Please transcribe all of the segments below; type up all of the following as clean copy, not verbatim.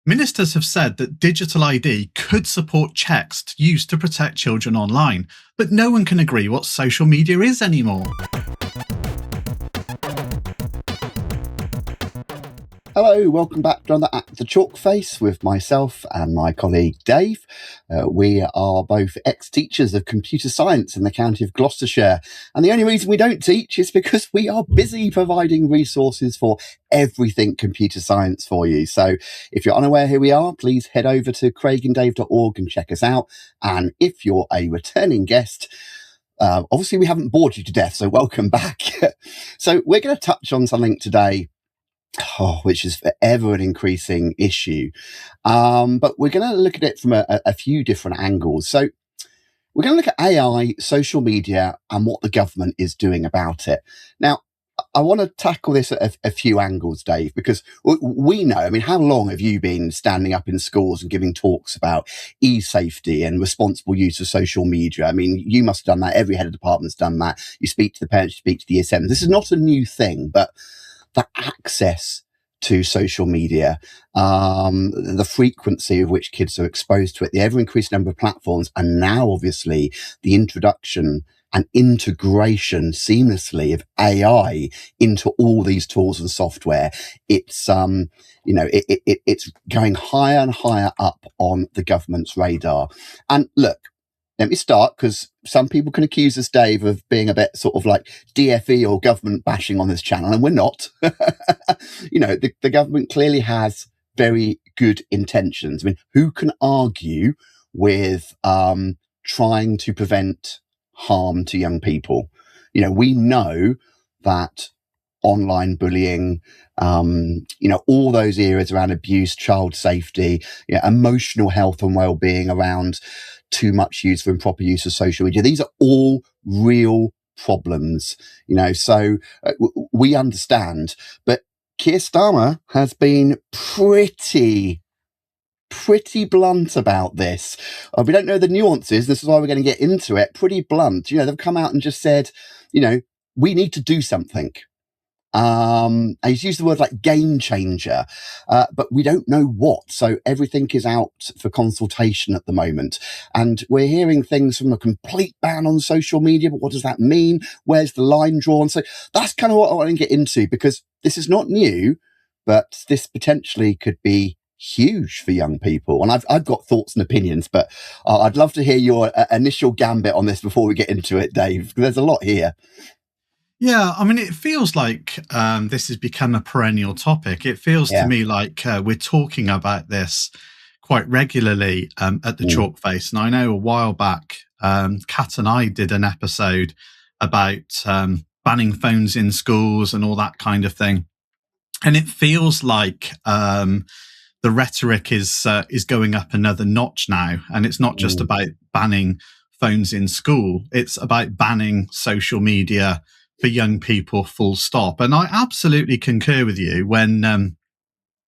Ministers have said that digital ID could support checks used to protect children online, but no one can agree what social media is anymore. Hello, welcome back to another At the Chalk Face with myself and my colleague Dave. We are both ex-teachers of computer science in the county of Gloucestershire. And the only reason we don't teach is because we are busy providing resources for everything computer science for you. So if you're unaware who we are, please head over to craigndave.org and check us out. And if you're a returning guest, obviously we haven't bored you to death, so welcome back. So we're going to touch on something today which is forever an increasing issue. But we're going to look at it from a few different angles. So we're going to look at AI, social media, and what the government is doing about it. Now, I want to tackle this at a few angles, Dave, because we know, I mean, how long have you been standing up in schools and giving talks about e-safety and responsible use of social media? I mean, you must have done that. Every head of department's done that. You speak to the parents, you speak to the ESM. This is not a new thing, but the access to social media, the frequency of which kids are exposed to it, the ever-increasing number of platforms, and now obviously the introduction and integration seamlessly of AI into all these tools and software. It's it's going higher and higher up on the government's radar. And look, let me start, because some people can accuse us, Dave, of being a bit sort of like DFE or government bashing on this channel, and we're not. The government clearly has very good intentions. I mean, who can argue with trying to prevent harm to young people? We know that online bullying, all those areas around abuse, child safety, emotional health and well-being around too much use or improper use of social media. These are all real problems, so we understand. But Keir Starmer has been pretty blunt about this. We don't know the nuances. This is why we're going to get into it. Pretty blunt. They've come out and just said, we need to do something. And he's used the word like game changer, but we don't know what. So everything is out for consultation at the moment. And we're hearing things from a complete ban on social media, but what does that mean? Where's the line drawn? So that's kind of what I want to get into, because this is not new, but this potentially could be huge for young people. And I've got thoughts and opinions, but I'd love to hear your initial gambit on this before we get into it, Dave, because there's a lot here. Yeah, I mean, it feels like this has become a perennial topic. It feels to me like we're talking about this quite regularly at the Chalk Face. And I know a while back, Kat and I did an episode about banning phones in schools and all that kind of thing. And it feels like the rhetoric is going up another notch now. And it's not just about banning phones in school. It's about banning social media for young people, full stop. And I absolutely concur with you when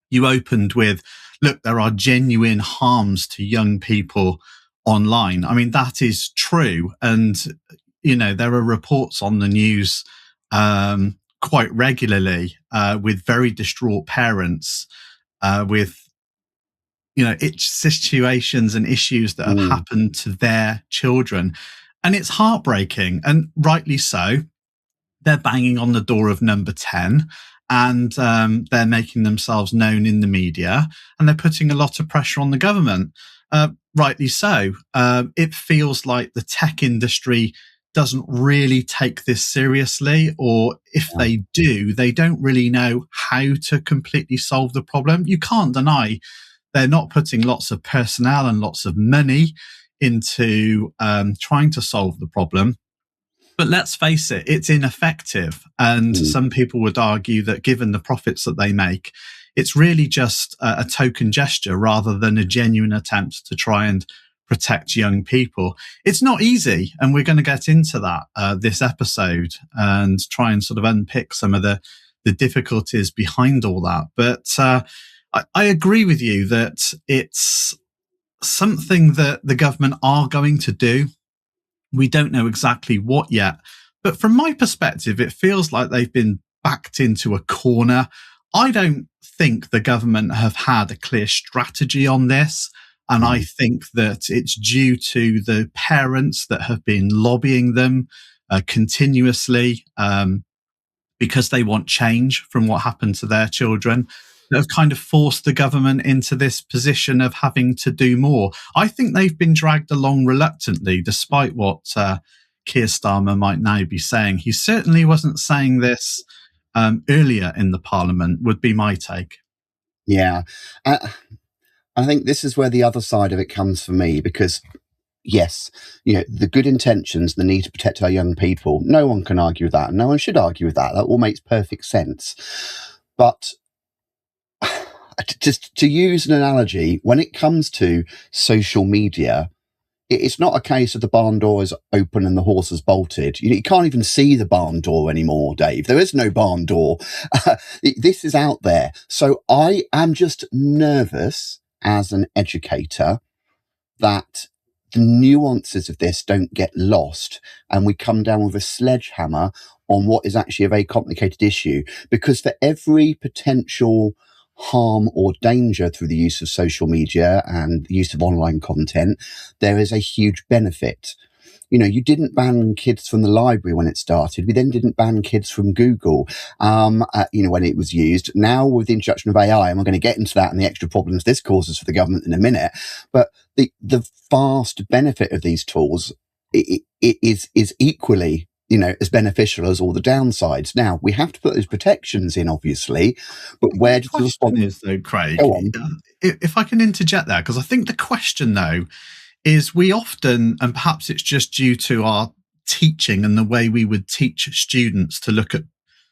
you opened with, look, there are genuine harms to young people online. I mean, that is true. And, there are reports on the news quite regularly with very distraught parents with, situations and issues that have happened to their children. And it's heartbreaking, and rightly so. They're banging on the door of number 10, and they're making themselves known in the media, and they're putting a lot of pressure on the government. Rightly so. It feels like the tech industry doesn't really take this seriously, or if they do, they don't really know how to completely solve the problem. You can't deny they're not putting lots of personnel and lots of money into trying to solve the problem. But let's face it, it's ineffective. And some people would argue that given the profits that they make, it's really just a token gesture rather than a genuine attempt to try and protect young people. It's not easy. And we're going to get into that this episode and try and sort of unpick some of the difficulties behind all that. But I agree with you that it's something that the government are going to do. We don't know exactly what yet. But from my perspective, it feels like they've been backed into a corner I don't think the government have had a clear strategy on this. And I think that it's due to the parents that have been lobbying them continuously because they want change from what happened to their children, that have kind of forced the government into this position of having to do more. I think they've been dragged along reluctantly, despite what Keir Starmer might now be saying. He certainly wasn't saying this earlier in the parliament, would be my take. Yeah. I think this is where the other side of it comes for me, because yes, the good intentions, the need to protect our young people, no one can argue with that, and no one should argue with that. That all makes perfect sense. But just to use an analogy, when it comes to social media, it's not a case of the barn door is open and the horse is bolted. You can't even see the barn door anymore, Dave. There is no barn door. This is out there. So I am just nervous as an educator that the nuances of this don't get lost and we come down with a sledgehammer on what is actually a very complicated issue. Because for every potential harm or danger through the use of social media and the use of online content, there is a huge benefit. You didn't ban kids from the library when it started. We then didn't ban kids from Google, when it was used. Now, with the introduction of AI, and we're going to get into that and the extra problems this causes for the government in a minute, but the vast benefit of these tools it is equally as beneficial as all the downsides. Now, we have to put those protections in, obviously, but where does the response is, though, Craig? Go on. If I can interject there, because I think the question, though, is we often, and perhaps it's just due to our teaching and the way we would teach students to look at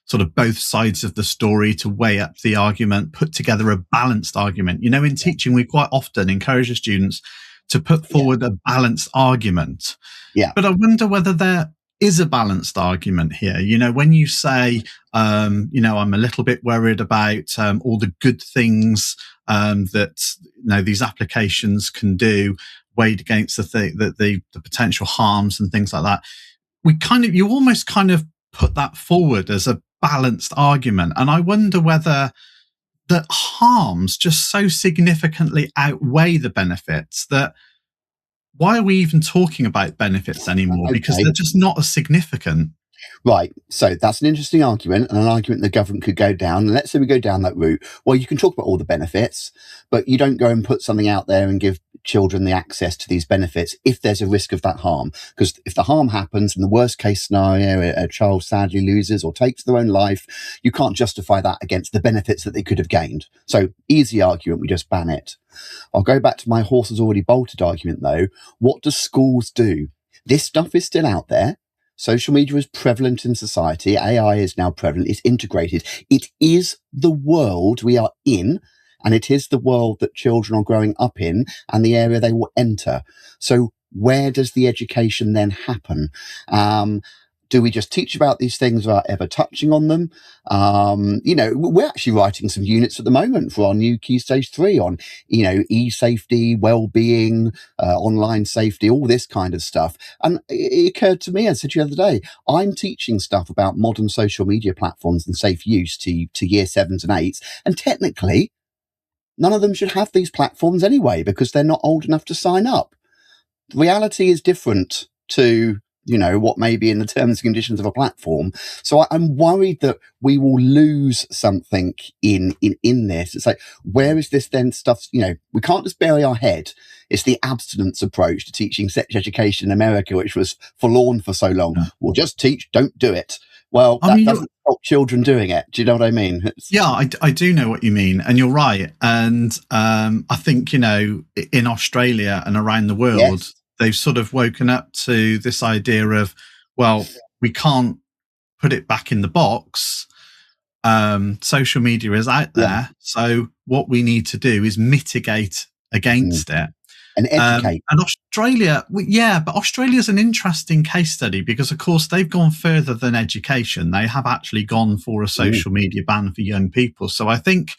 sort of both sides of the story, to weigh up the argument, put together a balanced argument. In teaching, we quite often encourage the students to put forward a balanced argument. Yeah. But I wonder whether there is a balanced argument here. When you say, I'm a little bit worried about all the good things that these applications can do, weighed against the potential harms and things like that, you almost kind of put that forward as a balanced argument. And I wonder whether the harms just so significantly outweigh the benefits that why are we even talking about benefits anymore? Okay. Because they're just not as significant. Right. So that's an interesting argument, and an argument the government could go down. And let's say we go down that route. Well, you can talk about all the benefits, but you don't go and put something out there and give children the access to these benefits if there's a risk of that harm. Because if the harm happens, in the worst case scenario, a child sadly loses or takes their own life, you can't justify that against the benefits that they could have gained. So easy argument, we just ban it. I'll go back to my horse has already bolted argument, though. What do schools do? This stuff is still out there. Social media is prevalent in society. AI is now prevalent. It's integrated. It is the world we are in, and it is the world that children are growing up in and the area they will enter. So where does the education then happen? Do we just teach about these things without ever touching on them? We're actually writing some units at the moment for our new Key Stage 3 on, e-safety, well-being, online safety, all this kind of stuff. And it occurred to me, I said to you the other day, I'm teaching stuff about modern social media platforms and safe use to year 7s and 8s. And technically, none of them should have these platforms anyway, because they're not old enough to sign up. The reality is different to what may be in the terms and conditions of a platform. So I'm worried that we will lose something in this. It's like, where is this then stuff? We can't just bury our head. It's the abstinence approach to teaching sex education in America, which was forlorn for so long. Yeah. We'll just teach, don't do it. Well, that doesn't stop children doing it. Do you know what I mean? I do know what you mean. And you're right. And I think, in Australia and around the world, yes, they've sort of woken up to this idea of, well, we can't put it back in the box. Social media is out there. Yeah. So what we need to do is mitigate against it. And educate. And Australia, but Australia's an interesting case study because, of course, they've gone further than education. They have actually gone for a social media ban for young people. So I think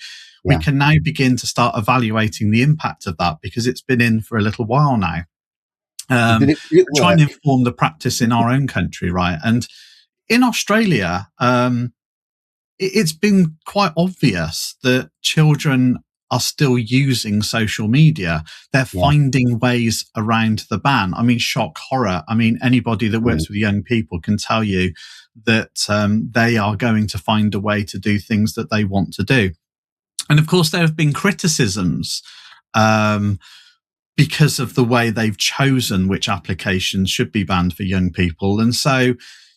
we can now begin to start evaluating the impact of that because it's been in for a little while now. Trying to inform the practice in our own country, right? And in Australia, it's been quite obvious that children are still using social media. They're Yeah. finding ways around the ban. I mean, shock horror. I mean, anybody that works with young people can tell you that they are going to find a way to do things that they want to do. And of course, there have been criticisms because of the way they've chosen which applications should be banned for young people. And so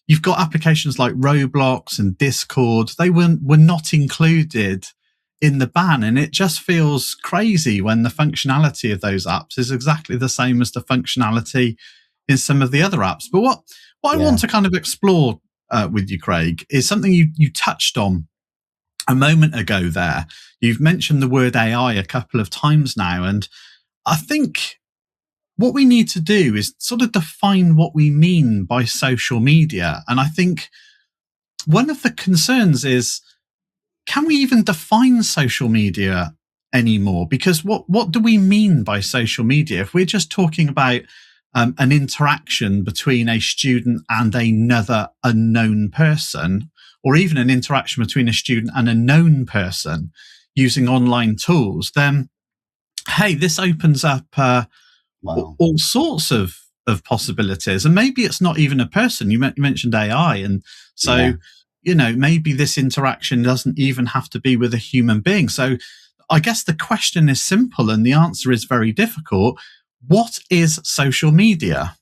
you've got applications like Roblox and Discord. They were not included in the ban. And it just feels crazy when the functionality of those apps is exactly the same as the functionality in some of the other apps. But what I want to kind of explore with you, Craig, is something you touched on a moment ago there. You've mentioned the word AI a couple of times now. And I think what we need to do is sort of define what we mean by social media. And I think one of the concerns is, can we even define social media anymore? Because what do we mean by social media? If we're just talking about an interaction between a student and another unknown person, or even an interaction between a student and a known person using online tools, then hey, this opens up all sorts of possibilities. And maybe it's not even a person. You mentioned AI. And so, maybe this interaction doesn't even have to be with a human being. So I guess the question is simple and the answer is very difficult. What is social media?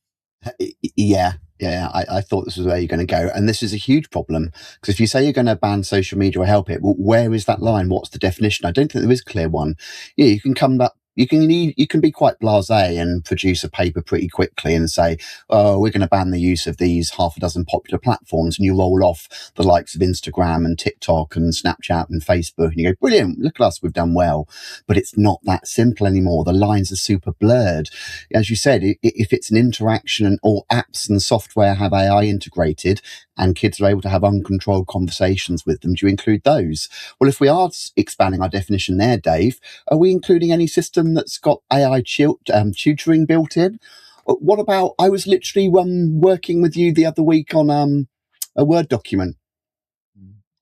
Yeah. I thought this was where you're going to go. And this is a huge problem, because if you say you're going to ban social media or help it, well, where is that line? What's the definition? I don't think there is a clear one. Yeah, you can come back. You can be quite blasé and produce a paper pretty quickly and say, oh, we're going to ban the use of these half a dozen popular platforms, and you roll off the likes of Instagram and TikTok and Snapchat and Facebook, and you go, brilliant, look at us, we've done well. But it's not that simple anymore. The lines are super blurred. As you said, if it's an interaction or apps and software have AI integrated and kids are able to have uncontrolled conversations with them, do you include those? Well, if we are expanding our definition there, Dave, are we including any system that's got AI tutoring built in? What about, I was literally working with you the other week on a Word document.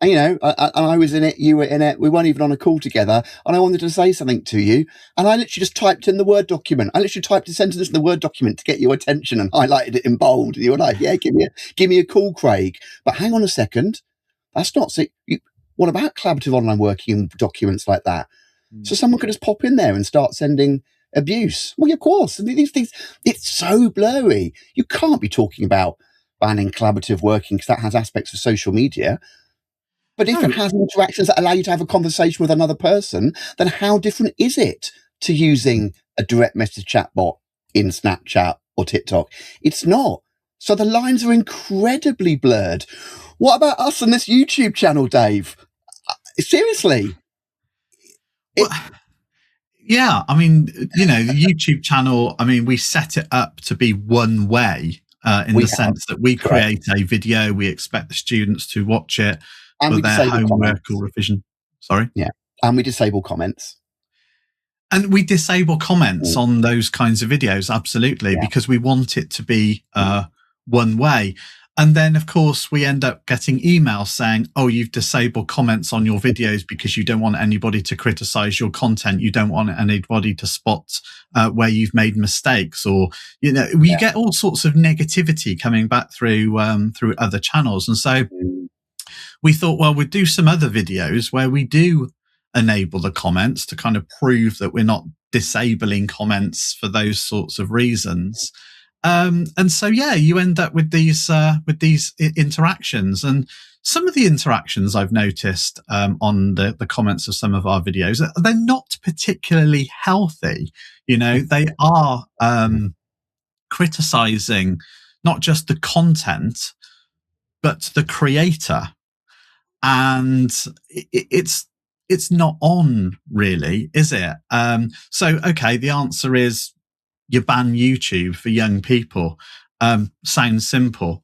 And, I was in it, you were in it, we weren't even on a call together, and I wanted to say something to you, and I literally just typed in the Word document. I literally typed a sentence in the Word document to get your attention and highlighted it in bold. And you were like, yeah, give me a call, Craig. But hang on a second. That's not... what about collaborative online working in documents like that? So someone could just pop in there and start sending abuse. Well, of course. I mean, these things, it's so blurry. You can't be talking about banning collaborative working because that has aspects of social media. But if it has interactions that allow you to have a conversation with another person, then how different is it to using a direct message chatbot in Snapchat or TikTok? It's not. So the lines are incredibly blurred. What about us and this YouTube channel, Dave? Seriously? Yeah, I mean, the YouTube channel, I mean, we set it up to be one way in the sense that we create a video, we expect the students to watch it and for their homework or revision. Sorry? Yeah. And we disable comments. And we disable comments on those kinds of videos, absolutely, because we want it to be one way. And then, of course, we end up getting emails saying, oh, you've disabled comments on your videos because you don't want anybody to criticize your content. You don't want anybody to spot where you've made mistakes, or, we get all sorts of negativity coming back through other channels. And so we thought, well, we'd do some other videos where we do enable the comments to kind of prove that we're not disabling comments for those sorts of reasons. And so, you end up with these interactions, and some of the interactions I've noticed on the comments of some of our videos, they're not particularly healthy. They are criticizing not just the content, but the creator. And it's not on, really, is it? So, okay, the answer is you ban YouTube for young people. Sounds simple.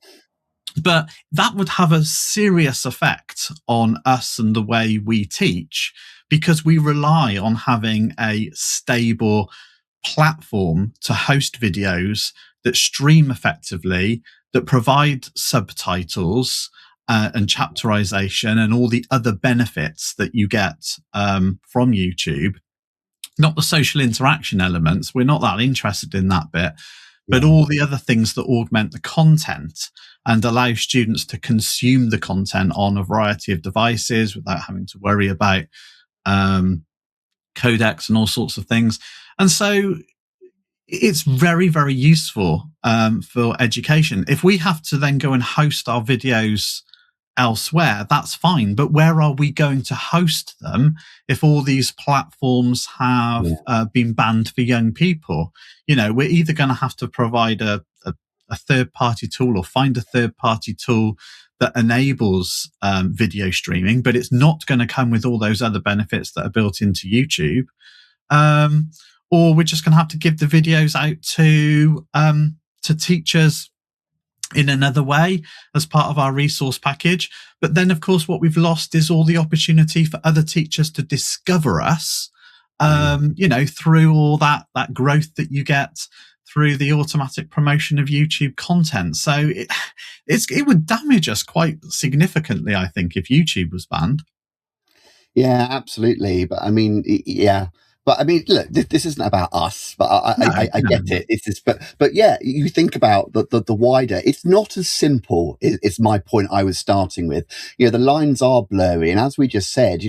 But that would have a serious effect on us and the way we teach, because we rely on having a stable platform to host videos that stream effectively, that provide subtitles, and chapterization and all the other benefits that you get from YouTube, not the social interaction elements. We're not that interested in that bit, but Yeah. all the other things that augment the content and allow students to consume the content on a variety of devices without having to worry about codecs and all sorts of things. And so it's very, very useful for education. If we have to then go and host our videos elsewhere, that's fine. But where are we going to host them if all these platforms have been banned for young people? We're either going to have to provide a third-party tool or find a third-party tool that enables video streaming, but it's not going to come with all those other benefits that are built into YouTube. Or we're just going to have to give the videos out to teachers in another way as part of our resource package. But then, of course, what we've lost is all the opportunity for other teachers to discover us, through all that growth that you get through the automatic promotion of YouTube content. So it would damage us quite significantly, I think, if YouTube was banned. Yeah, absolutely. But I mean, yeah. But I mean, look, this isn't about us, but I No. get it. It's just, but yeah, you think about the wider. It's not as simple. Is my point I was starting with. The lines are blurry, and as we just said,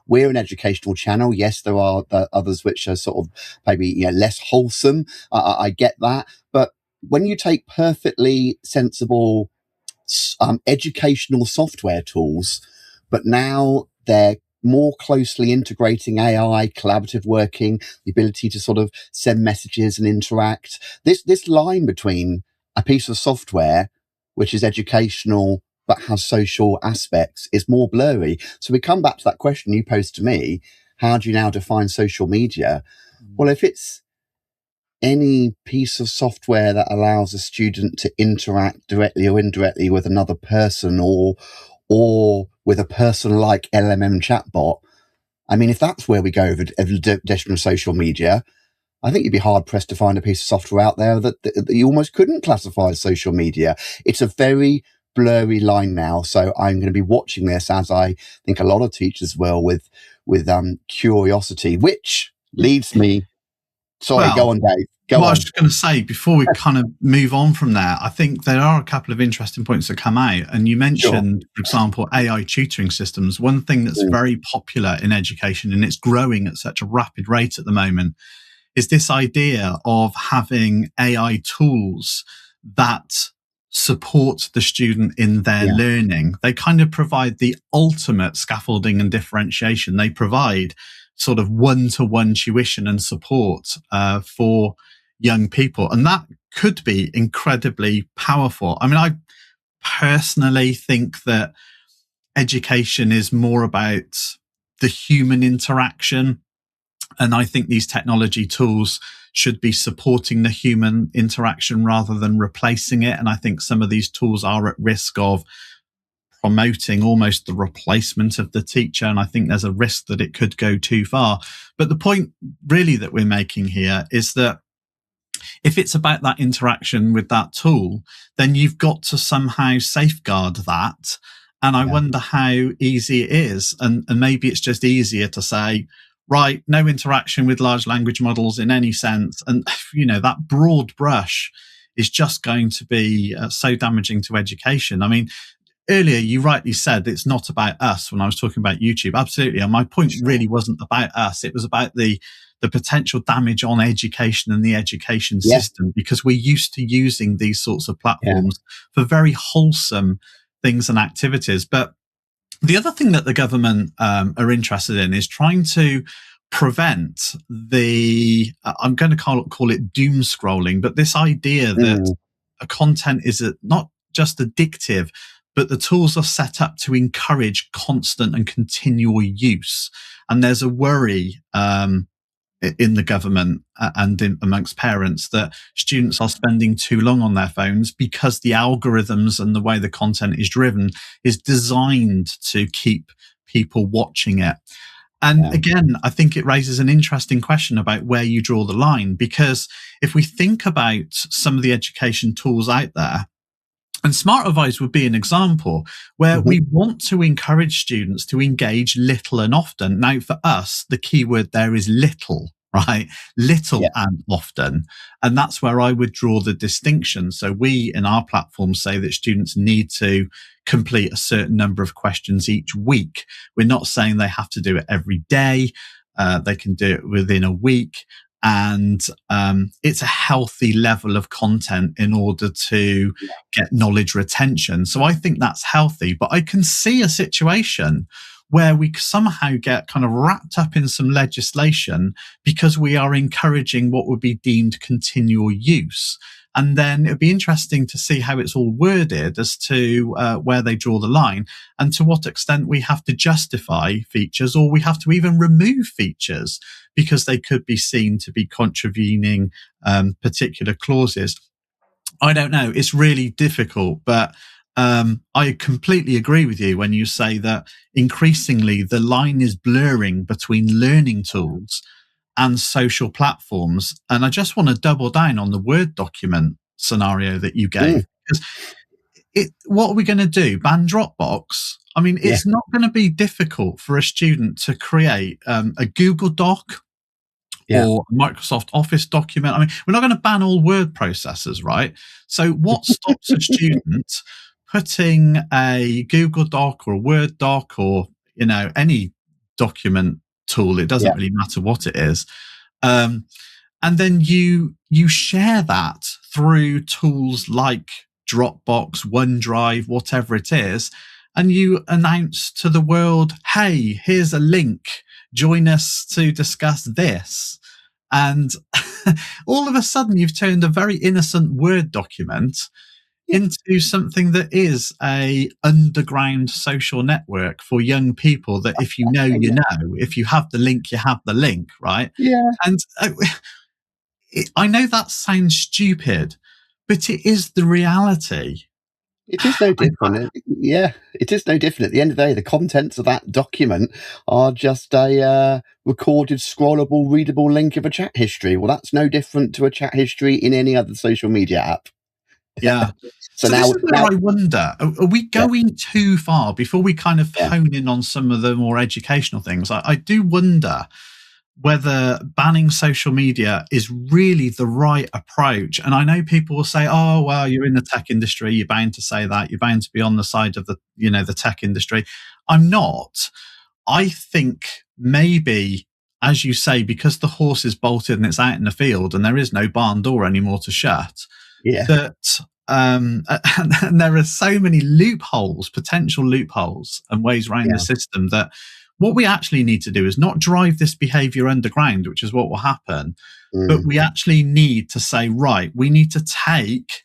we're an educational channel. Yes, there are others which are sort of maybe less wholesome. I get that, but when you take perfectly sensible educational software tools, but now they're more closely integrating AI, collaborative working, the ability to sort of send messages and interact. This line between a piece of software, which is educational but has social aspects, is more blurry. So we come back to that question you posed to me: how do you now define social media? Well, if it's any piece of software that allows a student to interact directly or indirectly with another person, or with a person-like LMM chatbot. I mean, if that's where we go with definition of social media, I think you'd be hard-pressed to find a piece of software out there that you almost couldn't classify as social media. It's a very blurry line now, so I'm going to be watching this, as I think a lot of teachers will, with curiosity, which leads me... Sorry, go Well, on, Dave. Go Well, I was on. just going to say, before we kind of move on from there, I think there are a couple of interesting points that come out. And you Sure. mentioned, for example, AI tutoring systems. One thing that's very popular in education, and it's growing at such a rapid rate at the moment, is this idea of having AI tools that support the student in their learning. They kind of provide the ultimate scaffolding and differentiation. They provide sort of one-to-one tuition and support for young people. And that could be incredibly powerful. I mean, I personally think that education is more about the human interaction. And I think these technology tools should be supporting the human interaction rather than replacing it. And I think some of these tools are at risk of promoting almost the replacement of the teacher. And I think there's a risk that it could go too far. But the point really that we're making here is that if it's about that interaction with that tool, then you've got to somehow safeguard that. And I wonder how easy it is. And maybe it's just easier to say, right, no interaction with large language models in any sense. And, that broad brush is just going to be so damaging to education. I mean, earlier you rightly said it's not about us when I was talking about YouTube. Absolutely. And my point really wasn't about us. It was about the potential damage on education and the education system, because we're used to using these sorts of platforms for very wholesome things and activities. But the other thing that the government are interested in is trying to prevent I'm going to call it doom scrolling, but this idea that a content is not just addictive, but the tools are set up to encourage constant and continual use. And there's a worry in the government and amongst parents that students are spending too long on their phones because the algorithms and the way the content is driven is designed to keep people watching it. And again, I think it raises an interesting question about where you draw the line, because if we think about some of the education tools out there, And Smart Revise would be an example where Hmm. we want to encourage students to engage little and often. Now, for us, the key word there is little, right? Yeah. Little and often. And that's where I would draw the distinction. So we in our platform say that students need to complete a certain number of questions each week. We're not saying they have to do it every day. They can do it within a week. And it's a healthy level of content in order to get knowledge retention. So I think that's healthy. But I can see a situation where we somehow get kind of wrapped up in some legislation because we are encouraging what would be deemed continual use. And then it'd be interesting to see how it's all worded as to where they draw the line and to what extent we have to justify features or we have to even remove features because they could be seen to be contravening particular clauses. I don't know. It's really difficult, but I completely agree with you when you say that increasingly the line is blurring between learning tools and social platforms. And I just want to double down on the Word document scenario that you Mm. gave. Because what are we going to do? Ban Dropbox? I mean, Yeah. it's not going to be difficult for a student to create a Google Doc Yeah. or Microsoft Office document. I mean, we're not going to ban all word processors, right? So, what stops a student putting a Google Doc or a Word doc or any document tool? It doesn't Yeah. really matter what it is, um, and then you share that through tools like Dropbox, OneDrive, whatever it is, and you announce to the world, "Hey, here's a link. Join us to discuss this." And all of a sudden, you've turned a very innocent Word document Yeah. into something that is a underground social network for young people that if you know, you Yeah. know, if you have the link, you have the link, right? Yeah. And I know that sounds stupid, but it is the reality. It is no different. Yeah, it is no different. At the end of the day, the contents of that document are just a recorded, scrollable, readable link of a chat history. Well, that's no different to a chat history in any other social media app. Yeah. So So this now, is where I wonder, are we yeah, going too far before we kind of yeah, hone in on some of the more educational things? I do wonder whether banning social media is really the right approach. And I know people will say, "Oh, well, you're in the tech industry. You're bound to say that. You're bound to be on the side of the tech industry." I'm not. I think maybe, as you say, because the horse is bolted and it's out in the field and there is no barn door anymore to shut, yeah, that and there are so many loopholes, potential loopholes and ways around the yeah, system that what we actually need to do is not drive this behavior underground, which is what will happen, but mm, we actually need to say, right, we need to take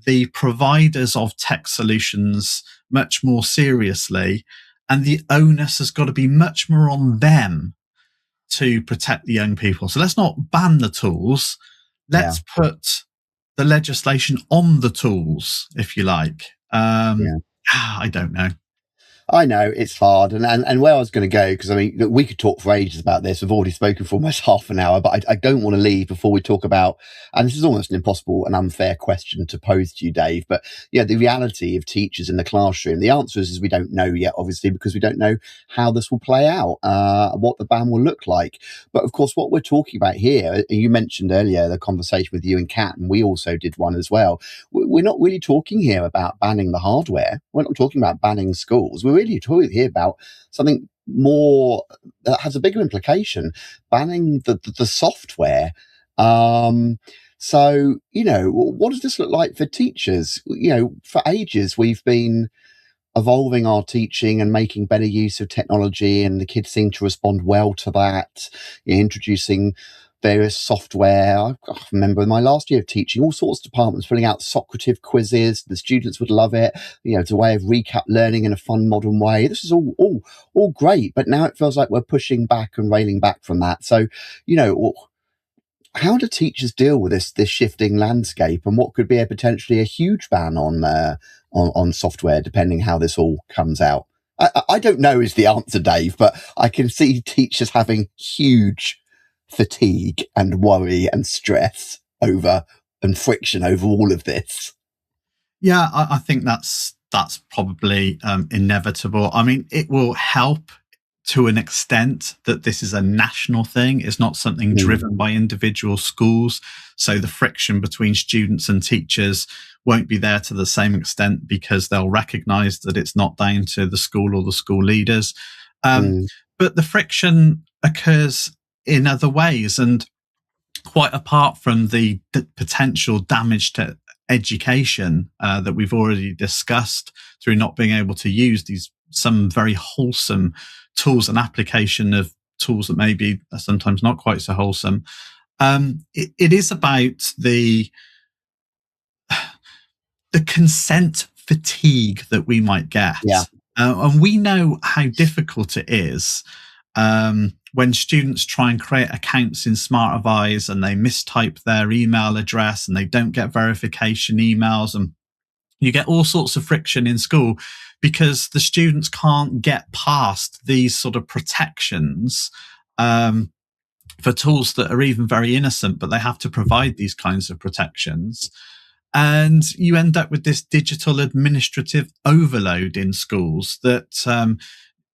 the providers of tech solutions much more seriously. And the onus has got to be much more on them to protect the young people. So let's not ban the tools. yeah, Let's put the legislation on the tools, if you like. yeah. I don't know. I know it's hard, and where I was going to go, because I mean, look, we could talk for ages about this. We've already spoken for almost half an hour, but I don't want to leave before we talk about. And this is almost an impossible and unfair question to pose to you, Dave. But yeah, the reality of teachers in the classroom. The answer is we don't know yet, obviously, because we don't know how this will play out, what the ban will look like. But of course, what we're talking about here, you mentioned earlier the conversation with you and Kat, and we also did one as well. We're not really talking here about banning the hardware. We're not talking about banning schools. We're really talking here about something more that has a bigger implication, banning the software. So, what does this look like for teachers? For ages, we've been evolving our teaching and making better use of technology, and the kids seem to respond well to that. Introducing various software. I remember in my last year of teaching, all sorts of departments filling out Socrative quizzes. The students would love it. It's a way of recap learning in a fun, modern way. This is all great, but now it feels like we're pushing back and railing back from that. So, you know, how do teachers deal with this shifting landscape, and what could be a potentially a huge ban on software, depending how this all comes out? I don't know is the answer, Dave, but I can see teachers having huge fatigue and worry and stress over and friction over all of this. Yeah, I think that's probably inevitable. I mean, it will help to an extent that this is a national thing. It's not something Mm, driven by individual schools. So the friction between students and teachers won't be there to the same extent because they'll recognize that it's not down to the school or the school leaders. Um, mm, but the friction occurs in other ways. And quite apart from the potential damage to education that we've already discussed through not being able to use these some very wholesome tools and application of tools that maybe are sometimes not quite so wholesome. It is about the consent fatigue that we might yeah, get. And we know how difficult it is when students try and create accounts in Smart Advise and they mistype their email address and they don't get verification emails. And you get all sorts of friction in school because the students can't get past these sort of protections. For tools that are even very innocent, but they have to provide these kinds of protections. And you end up with this digital administrative overload in schools that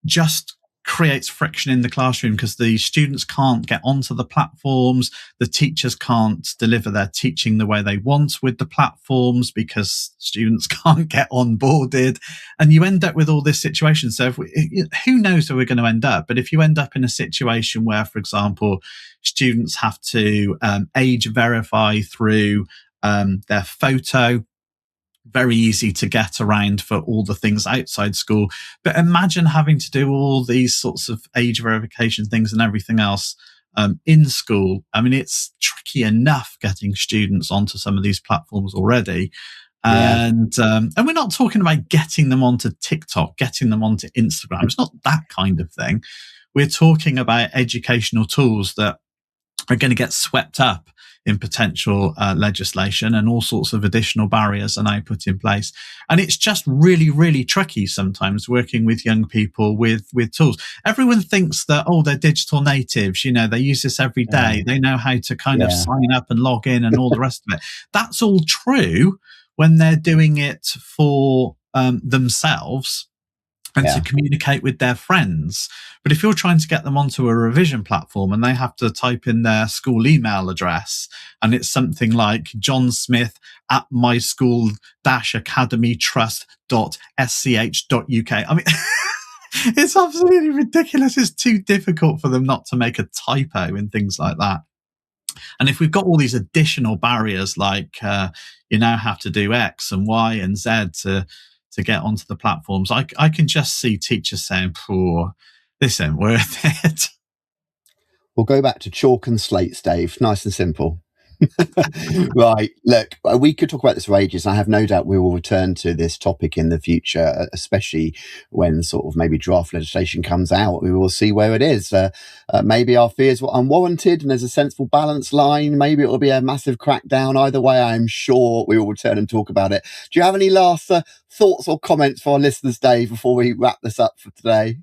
just creates friction in the classroom because the students can't get onto the platforms, the teachers can't deliver their teaching the way they want with the platforms because students can't get onboarded, and you end up with all this situation. So who knows where we're going to end up, but if you end up in a situation where, for example, students have to age verify through their photo, very easy to get around for all the things outside school. But imagine having to do all these sorts of age verification things and everything else in school. I mean, it's tricky enough getting students onto some of these platforms already. yeah, And we're not talking about getting them onto TikTok, getting them onto Instagram. It's not that kind of thing. We're talking about educational tools that are going to get swept up in potential legislation, and all sorts of additional barriers are now put in place. And it's just really, really tricky sometimes working with young people with tools. Everyone thinks that, oh, they're digital natives, they use this every day. They know how to kind of yeah, sign up and log in and all the rest of it. That's all true when they're doing it for themselves and to yeah, communicate with their friends. But if you're trying to get them onto a revision platform and they have to type in their school email address and it's something like John Smith at my school academy trust.sch.uk. I mean, it's absolutely ridiculous. It's too difficult for them not to make a typo in things like that. And if we've got all these additional barriers, like you now have to do X and Y and Z to get onto the platforms, I can just see teachers saying, "Poor, this ain't worth it." we'll go back to chalk and slates, Dave. Nice and simple. Right. Look, we could talk about this for ages. I have no doubt we will return to this topic in the future, especially when sort of maybe draft legislation comes out. We will see where it is. Maybe our fears were unwarranted and there's a sensible balance line. Maybe it will be a massive crackdown. Either way, I'm sure we will return and talk about it. Do you have any last thoughts or comments for our listeners, Dave, before we wrap this up for today?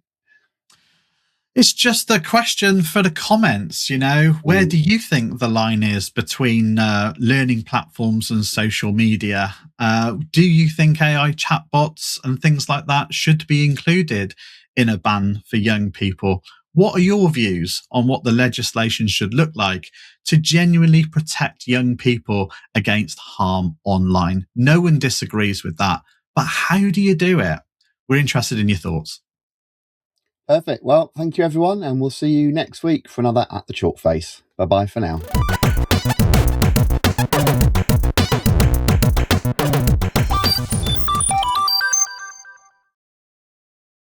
It's just a question for the comments. Where Mm, do you think the line is between learning platforms and social media? Do you think AI chatbots and things like that should be included in a ban for young people? What are your views on what the legislation should look like to genuinely protect young people against harm online? No one disagrees with that, but how do you do it? We're interested in your thoughts. perfect. Well, thank you, everyone. And we'll see you next week for another At the Chalk Face. Bye bye for now.